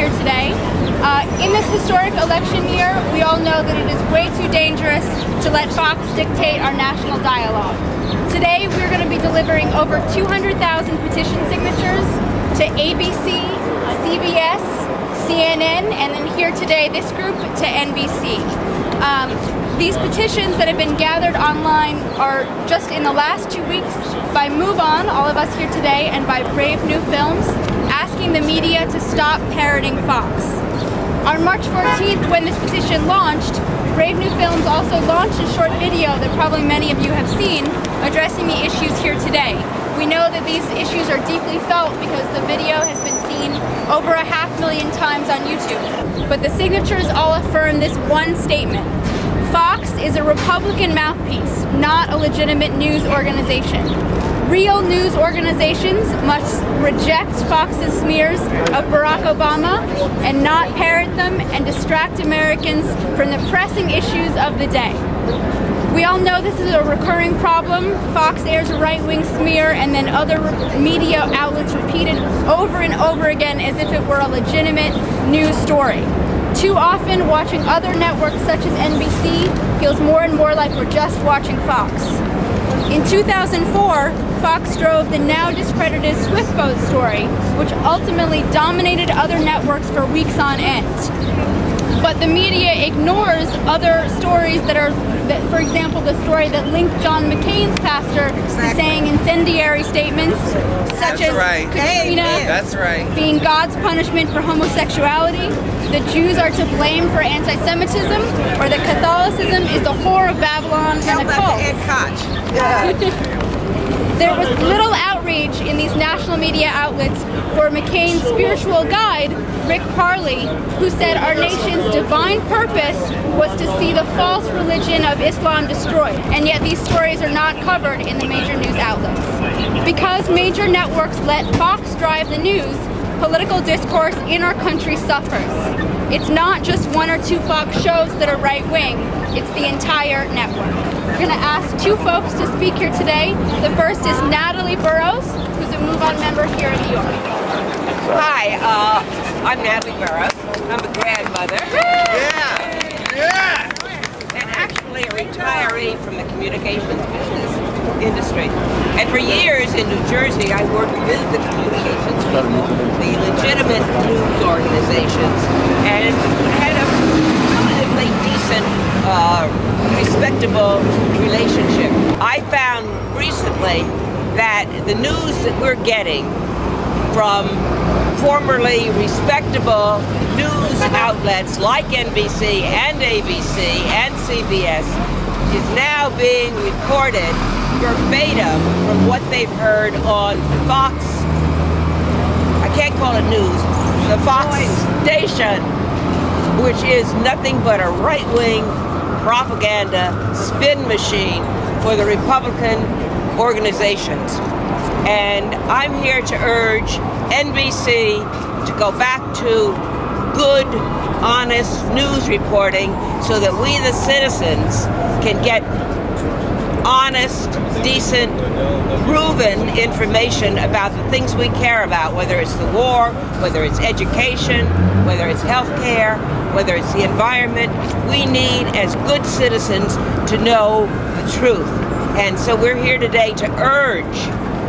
here today. In this historic election year, we all know that it is way too dangerous to let Fox dictate our national dialogue. Today, we're going to be delivering over 200,000 petition signatures to ABC, CBS, CNN, and then here today, this group, to NBC. These petitions that have been gathered online are just in the last 2 weeks by Move On, all of us here today, and by Brave New Films, asking the media to stop parroting Fox. On March 14th, when this petition launched, Brave New Films also launched a short video that probably many of you have seen, addressing the issues here today. We know that these issues are deeply felt because the video has been seen over 500,000 times on YouTube. But the signatures all affirm this one statement: Fox is a Republican mouthpiece, not a legitimate news organization. Real news organizations must reject Fox's smears of Barack Obama and not parrot them and distract Americans from the pressing issues of the day. We all know this is a recurring problem. Fox airs a right-wing smear and then other media outlets repeat it over and over again as if it were a legitimate news story. Too often, watching other networks such as NBC feels more and more like we're just watching Fox. In 2004, Fox drove the now discredited Swiftboat story, which ultimately dominated other networks for weeks on end. But the media ignores other stories that for example, the story that linked John McCain's pastor to saying incendiary statements, such as Katrina being God's punishment for homosexuality, the Jews are to blame for anti-Semitism, or that Catholicism is the whore of Babylon and a cult. There was little outreach in these national media outlets for McCain's spiritual guide, Rick Parley, who said our nation's divine purpose was to see the false religion of Islam destroyed, and yet these stories are not covered in the major news outlets. Because major networks let Fox drive the news, political discourse in our country suffers. It's not just one or two Fox shows that are right-wing, it's the entire network. We're going to ask two folks to speak here today. The first is Natalie Burrows, who's a Move On member here in New York. Hi, I'm Natalie Burrows. I'm a grandmother. And actually a retiree from the communications business industry. And for years in New Jersey, I worked with the communications people, the legitimate news organizations, and had a relatively decent, respectable relationship. I found recently that the news that we're getting from formerly respectable news outlets like NBC and ABC and CBS is now being reported verbatim from what they've heard on Fox. I can't call it news. The Fox station, which is nothing but a right-wing propaganda spin machine for the Republican organizations. And I'm here to urge NBC to go back to good, honest news reporting so that we, the citizens, can get honest, decent, proven information about the things we care about, whether it's the war, whether it's education, whether it's healthcare, whether it's the environment. We need, as good citizens, to know the truth. And so we're here today to urge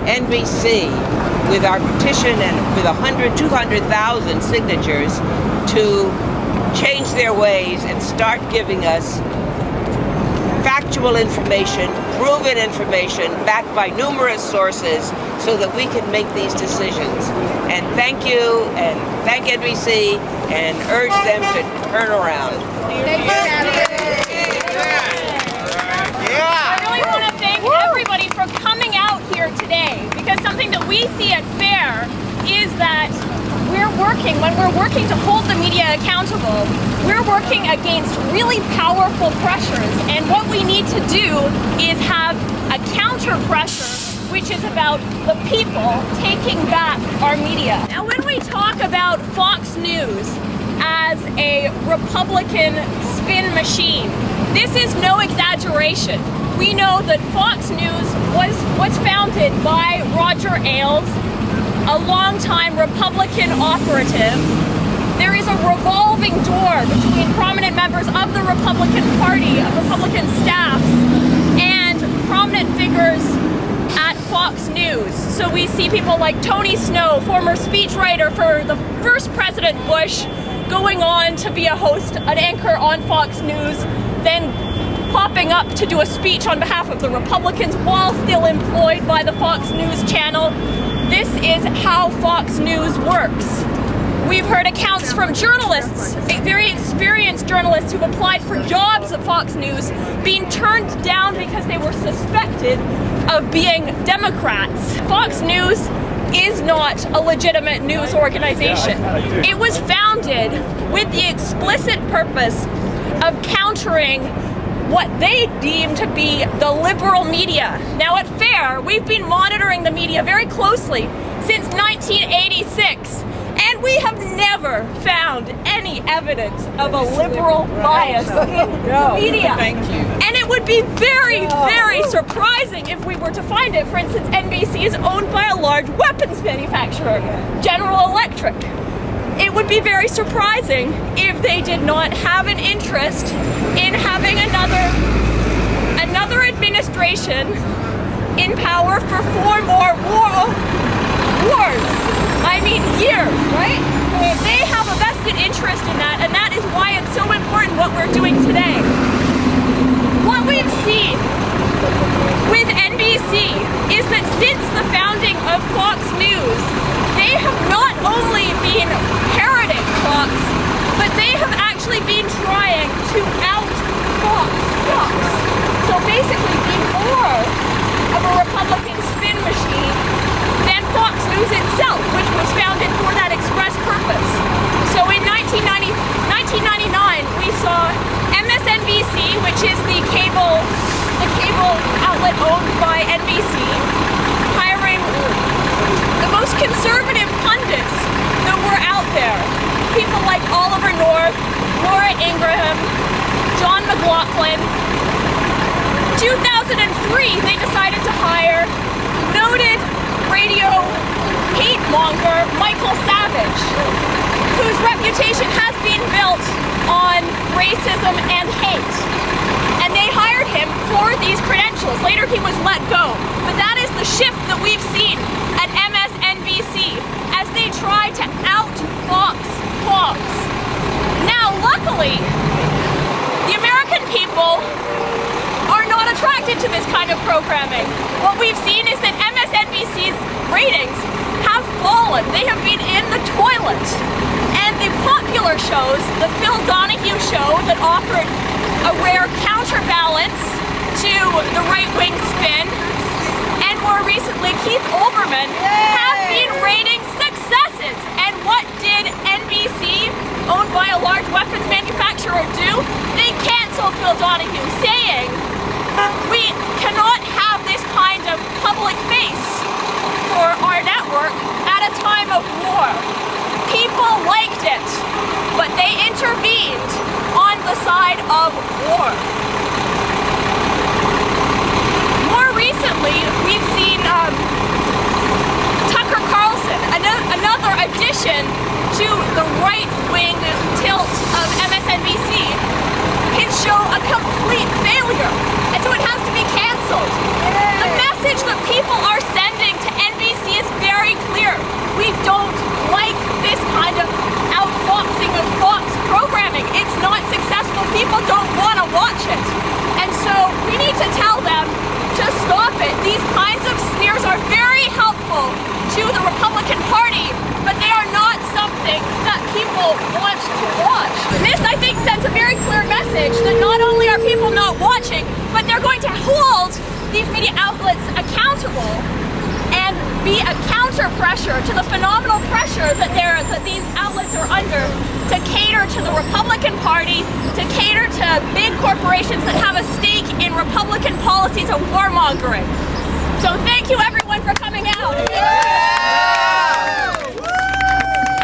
NBC, with our petition and with 200,000 signatures, to change their ways and start giving us factual information, proven information, backed by numerous sources, so that we can make these decisions. And thank you, and thank NBC, and urge them to turn around. Thank you, I really want to thank everybody for coming out here today, because something that we see at FAIR is that when we're working to hold the media accountable, we're working against really powerful pressures, and what we need to do is have a counter pressure, which is about the people taking back our media. Now, when we talk about Fox News as a Republican spin machine, this is no exaggeration. We know that Fox News was founded by Roger Ailes, a longtime Republican operative. There revolving door between prominent members of the Republican Party, of Republican staffs, and prominent figures at Fox News. So we see people like Tony Snow, former speechwriter for the first President Bush, going on to be a host, an anchor on Fox News, then popping up to do a speech on behalf of the Republicans while still employed by the Fox News channel. This is how Fox News works. We've heard accounts from journalists, very experienced journalists who've applied for jobs at Fox News, being turned down because they were suspected of being Democrats. Fox News is not a legitimate news organization. It was founded with the explicit purpose of countering what they deem to be the liberal media. Now at FAIR, we've been monitoring the media very closely since 1986, and we have never found any evidence of a liberal bias in the media. Thank you. And it would be very, very surprising if we were to find it. For instance, NBC is owned by a large weapons manufacturer, General Electric. It would be very surprising if they did not have an interest in having another administration in power for 4 more wars. I mean years, right? They have a vested interest in that, and that is why it's so important what we're doing today. What we've seen with NBC is that since the founding of Fox News, they have not only been parroting Fox, but they have actually been trying to out-Fox Fox. So basically be more of a Republican spin machine than Fox News itself, which was founded for that express purpose. So in 1999, we saw MSNBC, which is the cable outlet owned by NBC, hiring the most conservative pundits that were out there. People like Oliver North, Laura Ingraham, John McLaughlin. 2003, they decided to hire noted radio hate monger Michael Savage, whose reputation has been built on racism and hate. And they hired him for these credentials. Later he was let go. But that is the shift that we've seen at MSNBC as they try to out-Fox Fox. Now, luckily, the American people are not attracted to this kind of programming. What we've seen is that MSNBC's ratings have fallen. They have been in the toilet. And the popular shows, the Phil Donahue show that offered a rare counterbalance to the right-wing spin, and more recently Keith Olbermann, have been rating successes. And what did NBC, owned by a large weapons manufacturer, do? They canceled Phil Donahue, saying, we cannot have this kind of public face for our network at a time of war. People liked it, but they intervened on the side of war. More recently, we've seen Tucker Carlson, another addition to the right-wing tilt of MSNBC, his show a complete failure, and so it has to be canceled. The message that people are sending to NBC is very clear. We don't like this kind of out-foxing of Fox programming. It's not successful. People don't want to watch it. And so we need to tell them to stop it. These kinds of smears are very helpful to the Republican Party, but they are not something that people want to watch. This, I think, sends a very clear message that not only are people not watching, but they're going to hold these media outlets accountable and be a counter pressure to the phenomenal pressure that these outlets are under to cater to the Republican Party, to cater to big corporations that have a stake in Republican policies of warmongering. So thank you everyone for coming out.